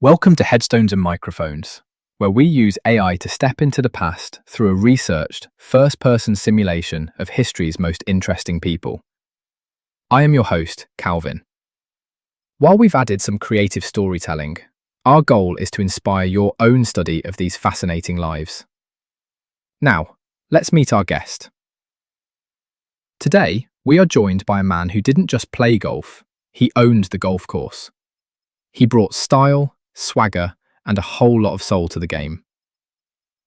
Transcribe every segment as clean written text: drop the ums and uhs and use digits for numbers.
Welcome to Headstones and Microphones, where we use AI to step into the past through a researched, first-person simulation of history's most interesting people. I am your host, Calvin. While we've added some creative storytelling, our goal is to inspire your own study of these fascinating lives. Now, let's meet our guest. Today, we are joined by a man who didn't just play golf, he owned the golf course. He brought style, swagger, and a whole lot of soul to the game.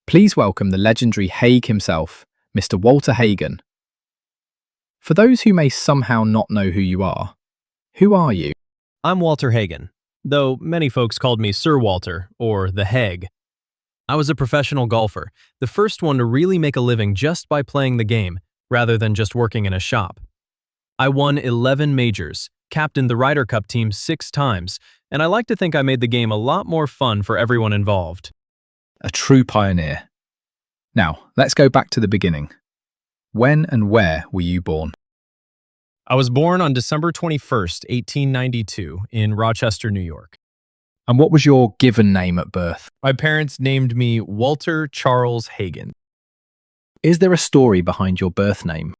Please welcome the legendary Hagen himself, Mr. Walter Hagen. For those who may somehow not know who you are you? I'm Walter Hagen, though many folks called me Sir Walter, or the Heg. I was a professional golfer, the first one to really make a living just by playing the game, rather than just working in a shop. I won 11 majors, captained the Ryder Cup team 6 times, and I like to think I made the game a lot more fun for everyone involved. A true pioneer. Now, let's go back to the beginning. When and where were you born? I was born on December 21st, 1892, in Rochester, New York. And what was your given name at birth? My parents named me Walter Charles Hagen. Is there a story behind your birth name?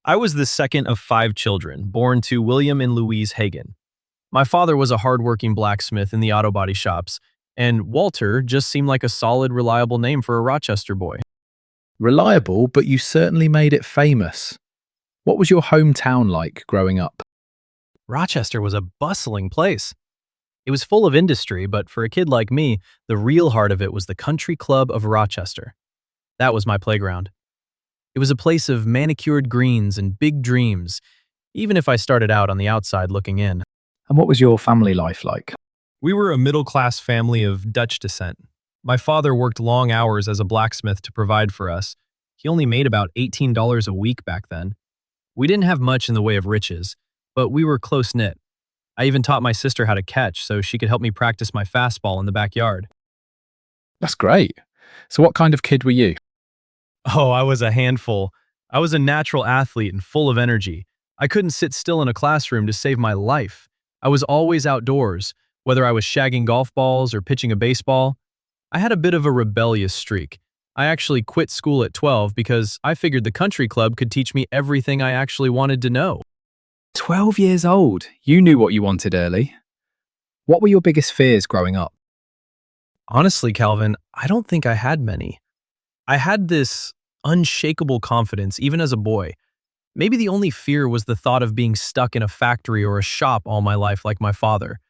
I was the second of 5 children, born to William and Louise Hagen. My father was a hardworking blacksmith in the auto body shops, and Walter just seemed like a solid, reliable name for a Rochester boy. Reliable, but you certainly made it famous. What was your hometown like growing up? Rochester was a bustling place. It was full of industry, but for a kid like me, the real heart of it was the Country Club of Rochester. That was my playground. It was a place of manicured greens and big dreams, even if I started out on the outside looking in. And what was your family life like? We were a middle-class family of Dutch descent. My father worked long hours as a blacksmith to provide for us. He only made about $18 a week back then. We didn't have much in the way of riches, but we were close-knit. I even taught my sister how to catch so she could help me practice my fastball in the backyard. That's great. So what kind of kid were you? Oh, I was a handful. I was a natural athlete and full of energy. I couldn't sit still in a classroom to save my life. I was always outdoors, whether I was shagging golf balls or pitching a baseball. I had a bit of a rebellious streak. I actually quit school at 12 because I figured the country club could teach me everything I actually wanted to know. 12 years old. You knew what you wanted early. What were your biggest fears growing up? Honestly, Calvin, I don't think I had many. I had this unshakable confidence even as a boy. Maybe the only fear was the thought of being stuck in a factory or a shop all my life like my father.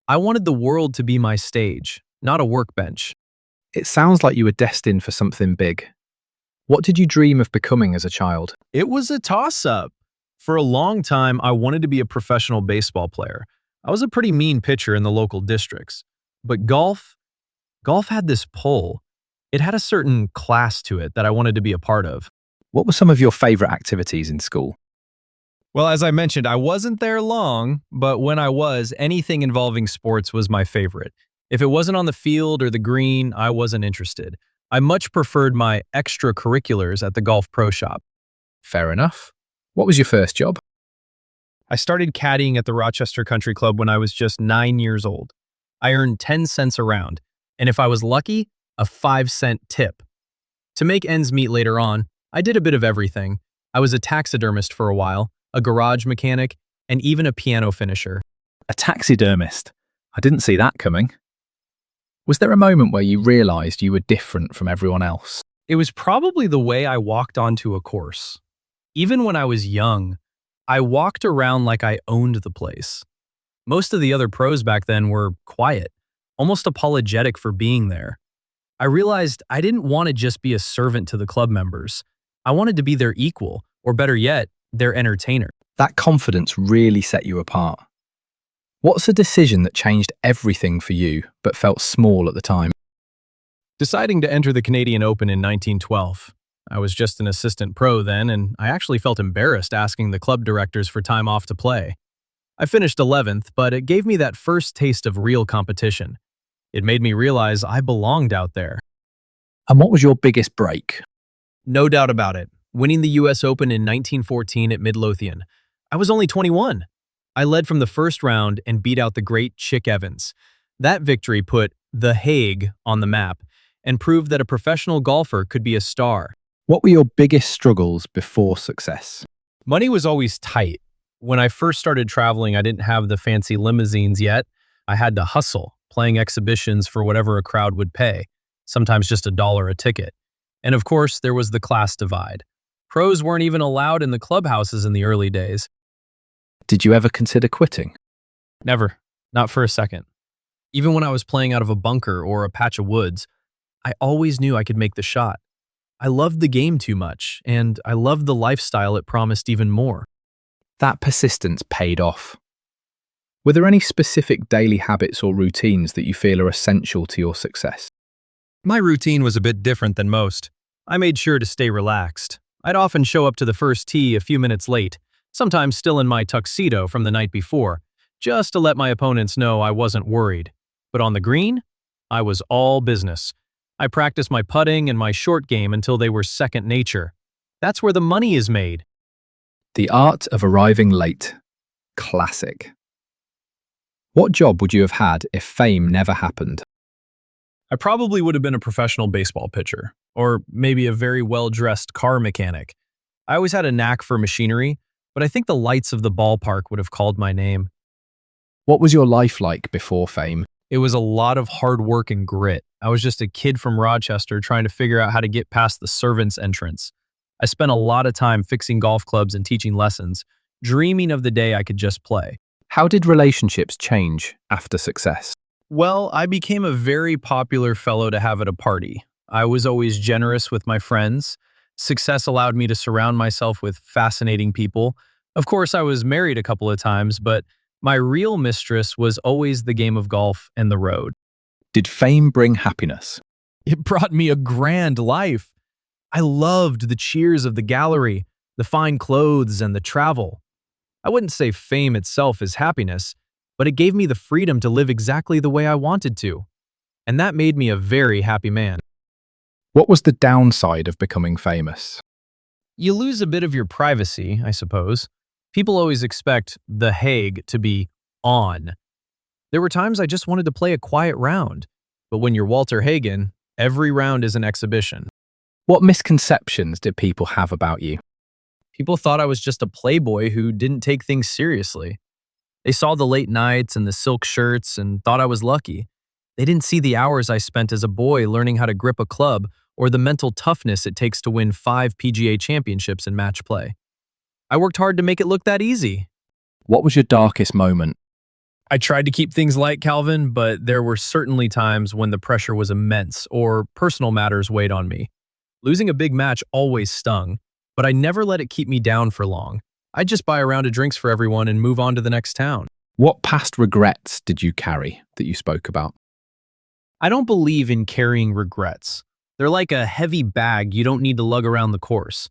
I wanted the world to be my stage, not a workbench. It sounds like you were destined for something big. What did you dream of becoming as a child? It was a toss-up. For a long time, I wanted to be a professional baseball player. I was a pretty mean pitcher in the local districts. But golf had this pull. It had a certain class to it that I wanted to be a part of. What were some of your favorite activities in school? Well, as I mentioned, I wasn't there long, but when I was, anything involving sports was my favorite. If it wasn't on the field or the green, I wasn't interested. I much preferred my extracurriculars at the golf pro shop. Fair enough. What was your first job? I started caddying at the Rochester Country Club when I was just 9 years old. I earned 10 cents a round, and if I was lucky, a 5-cent tip. To make ends meet later on, I did a bit of everything. I was a taxidermist for a while, a garage mechanic, and even a piano finisher. A taxidermist. I didn't see that coming. Was there a moment where you realized you were different from everyone else? It was probably the way I walked onto a course. Even when I was young, I walked around like I owned the place. Most of the other pros back then were quiet, almost apologetic for being there. I realized I didn't want to just be a servant to the club members. I wanted to be their equal, or better yet, their entertainer. That confidence really set you apart. What's a decision that changed everything for you, but felt small at the time? Deciding to enter the Canadian Open in 1912. I was just an assistant pro then, and I actually felt embarrassed asking the club directors for time off to play. I finished 11th, but it gave me that first taste of real competition. It made me realize I belonged out there. And what was your biggest break? No doubt about it. Winning the US Open in 1914 at Midlothian. I was only 21. I led from the first round and beat out the great Chick Evans. That victory put The Hague on the map and proved that a professional golfer could be a star. What were your biggest struggles before success? Money was always tight. When I first started traveling, I didn't have the fancy limousines yet. I had to hustle, playing exhibitions for whatever a crowd would pay, sometimes just $1 a ticket. And of course, there was the class divide. Pros weren't even allowed in the clubhouses in the early days. Did you ever consider quitting? Never, not for a second. Even when I was playing out of a bunker or a patch of woods, I always knew I could make the shot. I loved the game too much, and I loved the lifestyle it promised even more. That persistence paid off. Were there any specific daily habits or routines that you feel are essential to your success? My routine was a bit different than most. I made sure to stay relaxed. I'd often show up to the first tee a few minutes late, sometimes still in my tuxedo from the night before, just to let my opponents know I wasn't worried. But on the green, I was all business. I practiced my putting and my short game until they were second nature. That's where the money is made. The art of arriving late. Classic. What job would you have had if fame never happened? I probably would have been a professional baseball pitcher, or maybe a very well-dressed car mechanic. I always had a knack for machinery, but I think the lights of the ballpark would have called my name. What was your life like before fame? It was a lot of hard work and grit. I was just a kid from Rochester trying to figure out how to get past the servants' entrance. I spent a lot of time fixing golf clubs and teaching lessons, dreaming of the day I could just play. How did relationships change after success? Well, I became a very popular fellow to have at a party. I was always generous with my friends. Success allowed me to surround myself with fascinating people. Of course, I was married a couple of times, but my real mistress was always the game of golf and the road. Did fame bring happiness? It brought me a grand life. I loved the cheers of the gallery, the fine clothes, and the travel. I wouldn't say fame itself is happiness, but it gave me the freedom to live exactly the way I wanted to. And that made me a very happy man. What was the downside of becoming famous? You lose a bit of your privacy, I suppose. People always expect The Hague to be on. There were times I just wanted to play a quiet round, but when you're Walter Hagen, every round is an exhibition. What misconceptions did people have about you? People thought I was just a playboy who didn't take things seriously. They saw the late nights and the silk shirts and thought I was lucky. They didn't see the hours I spent as a boy learning how to grip a club or the mental toughness it takes to win 5 PGA championships in match play. I worked hard to make it look that easy. What was your darkest moment? I tried to keep things light, Calvin, but there were certainly times when the pressure was immense or personal matters weighed on me. Losing a big match always stung, but I never let it keep me down for long. I'd just buy a round of drinks for everyone and move on to the next town. What past regrets did you carry that you spoke about? I don't believe in carrying regrets. They're like a heavy bag you don't need to lug around the course.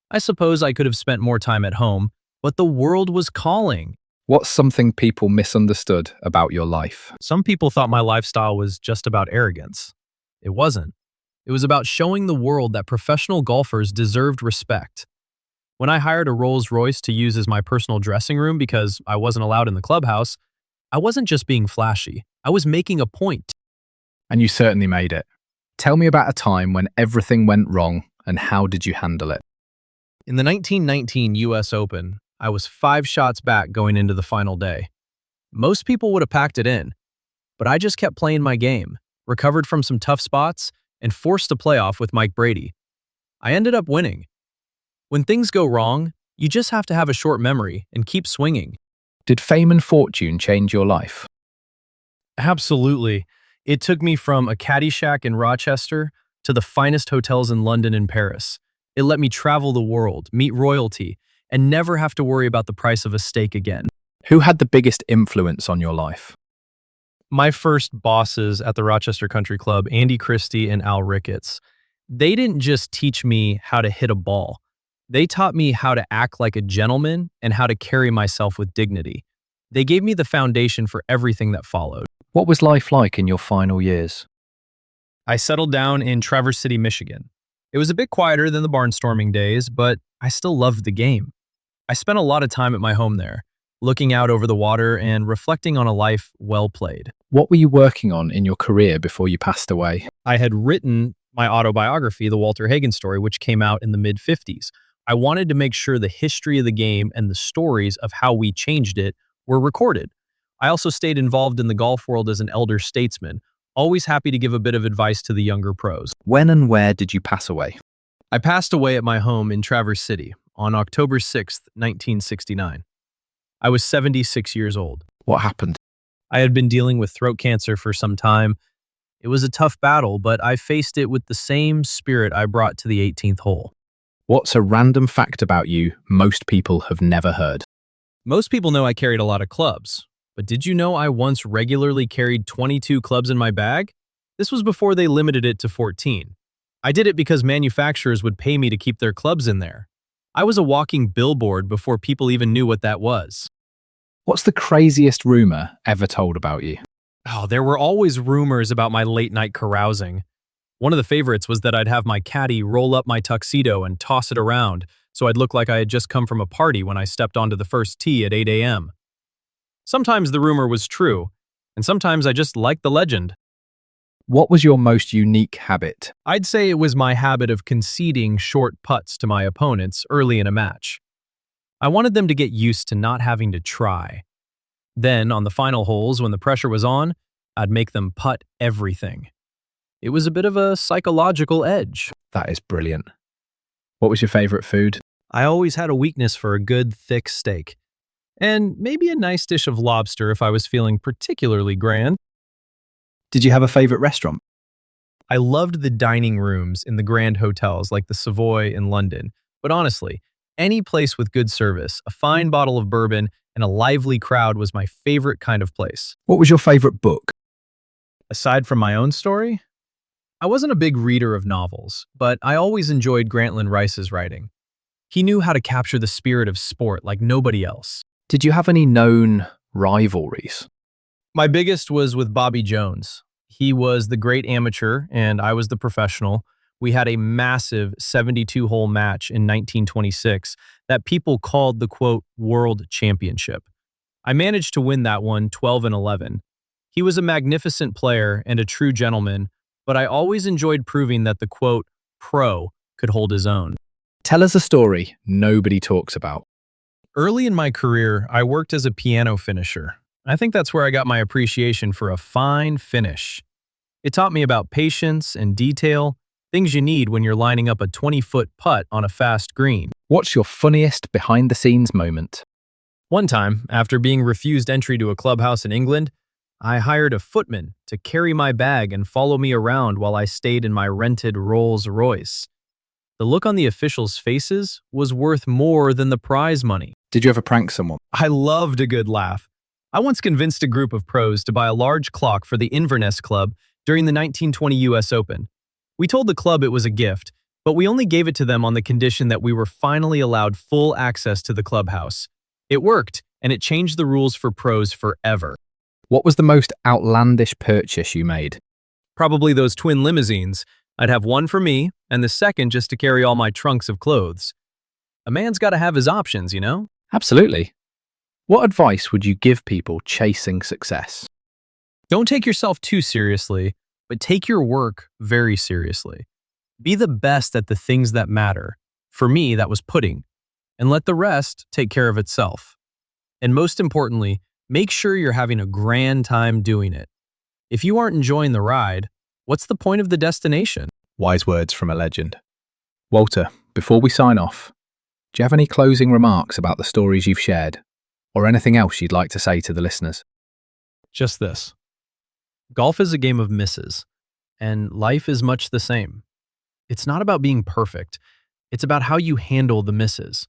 I suppose I could have spent more time at home, but the world was calling. What's something people misunderstood about your life? Some people thought my lifestyle was just about arrogance. It wasn't. It was about showing the world that professional golfers deserved respect. When I hired a Rolls-Royce to use as my personal dressing room because I wasn't allowed in the clubhouse, I wasn't just being flashy. I was making a point. And you certainly made it. Tell me about a time when everything went wrong and how did you handle it? In the 1919 US Open, I was 5 shots back going into the final day. Most people would have packed it in, but I just kept playing my game, recovered from some tough spots, and forced a playoff with Mike Brady. I ended up winning. When things go wrong, you just have to have a short memory and keep swinging. Did fame and fortune change your life? Absolutely. It took me from a caddy shack in Rochester to the finest hotels in London and Paris. It let me travel the world, meet royalty, and never have to worry about the price of a steak again. Who had the biggest influence on your life? My first bosses at the Rochester Country Club, Andy Christie and Al Ricketts, they didn't just teach me how to hit a ball. They taught me how to act like a gentleman and how to carry myself with dignity. They gave me the foundation for everything that followed. What was life like in your final years? I settled down in Traverse City, Michigan. It was a bit quieter than the barnstorming days, but I still loved the game. I spent a lot of time at my home there. looking out over the water and reflecting on a life well played. What were you working on in your career before you passed away? I had written my autobiography, The Walter Hagen Story, which came out in the mid 50s. I wanted to make sure the history of the game and the stories of how we changed it were recorded. I also stayed involved in the golf world as an elder statesman, always happy to give a bit of advice to the younger pros. When and where did you pass away? I passed away at my home in Traverse City on October 6th, 1969. I was 76 years old. What happened? I had been dealing with throat cancer for some time. It was a tough battle, but I faced it with the same spirit I brought to the 18th hole. What's a random fact about you most people have never heard? Most people know I carried a lot of clubs, but did you know I once regularly carried 22 clubs in my bag? This was before they limited it to 14. I did it because manufacturers would pay me to keep their clubs in there. I was a walking billboard before people even knew what that was. What's the craziest rumor ever told about you? Oh, there were always rumors about my late night carousing. One of the favorites was that I'd have my caddy roll up my tuxedo and toss it around so I'd look like I had just come from a party when I stepped onto the first tee at 8 a.m. Sometimes the rumor was true, and sometimes I just liked the legend. What was your most unique habit? I'd say it was my habit of conceding short putts to my opponents early in a match. I wanted them to get used to not having to try. Then, on the final holes when the pressure was on, I'd make them putt everything. It was a bit of a psychological edge. That is brilliant. What was your favorite food? I always had a weakness for a good, thick steak. And maybe a nice dish of lobster if I was feeling particularly grand. Did you have a favorite restaurant? I loved the dining rooms in the grand hotels like the Savoy in London. But honestly, any place with good service, a fine bottle of bourbon, and a lively crowd was my favorite kind of place. What was your favorite book? Aside from my own story, I wasn't a big reader of novels, but I always enjoyed Grantland Rice's writing. He knew how to capture the spirit of sport like nobody else. Did you have any known rivalries? My biggest was with Bobby Jones. He was the great amateur and I was the professional. We had a massive 72-hole match in 1926 that people called the, quote, World Championship. I managed to win that one 12-11. He was a magnificent player and a true gentleman, but I always enjoyed proving that the, quote, pro could hold his own. Tell us a story nobody talks about. Early in my career, I worked as a piano finisher. I think that's where I got my appreciation for a fine finish. It taught me about patience and detail, things you need when you're lining up a 20-foot putt on a fast green. What's your funniest behind-the-scenes moment? One time, after being refused entry to a clubhouse in England, I hired a footman to carry my bag and follow me around while I stayed in my rented Rolls Royce. The look on the officials' faces was worth more than the prize money. Did you ever prank someone? I loved a good laugh. I once convinced a group of pros to buy a large clock for the Inverness Club during the 1920 US Open. We told the club it was a gift, but we only gave it to them on the condition that we were finally allowed full access to the clubhouse. It worked, and it changed the rules for pros forever. What was the most outlandish purchase you made? Probably those twin limousines. I'd have one for me, and the second just to carry all my trunks of clothes. A man's got to have his options, you know? Absolutely. What advice would you give people chasing success? Don't take yourself too seriously, but take your work very seriously. Be the best at the things that matter. For me, that was putting. And let the rest take care of itself. And most importantly, make sure you're having a grand time doing it. If you aren't enjoying the ride, what's the point of the destination? Wise words from a legend. Walter, before we sign off, do you have any closing remarks about the stories you've shared, or anything else you'd like to say to the listeners? Just this. Golf is a game of misses, and life is much the same. It's not about being perfect. It's about how you handle the misses.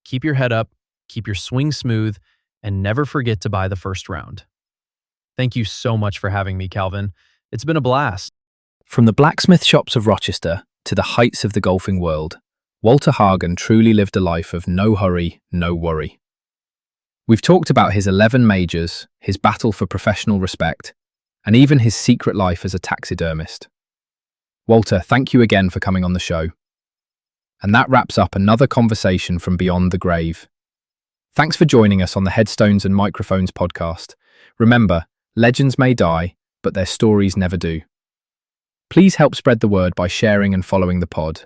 Keep your head up, keep your swing smooth, and never forget to buy the first round. Thank you so much for having me, Calvin. It's been a blast. From the blacksmith shops of Rochester to the heights of the golfing world, Walter Hagen truly lived a life of no hurry, no worry. We've talked about his 11 majors, his battle for professional respect, and even his secret life as a taxidermist. Walter, thank you again for coming on the show. And that wraps up another conversation from Beyond the Grave. Thanks for joining us on the Headstones and Microphones podcast. Remember, legends may die, but their stories never do. Please help spread the word by sharing and following the pod.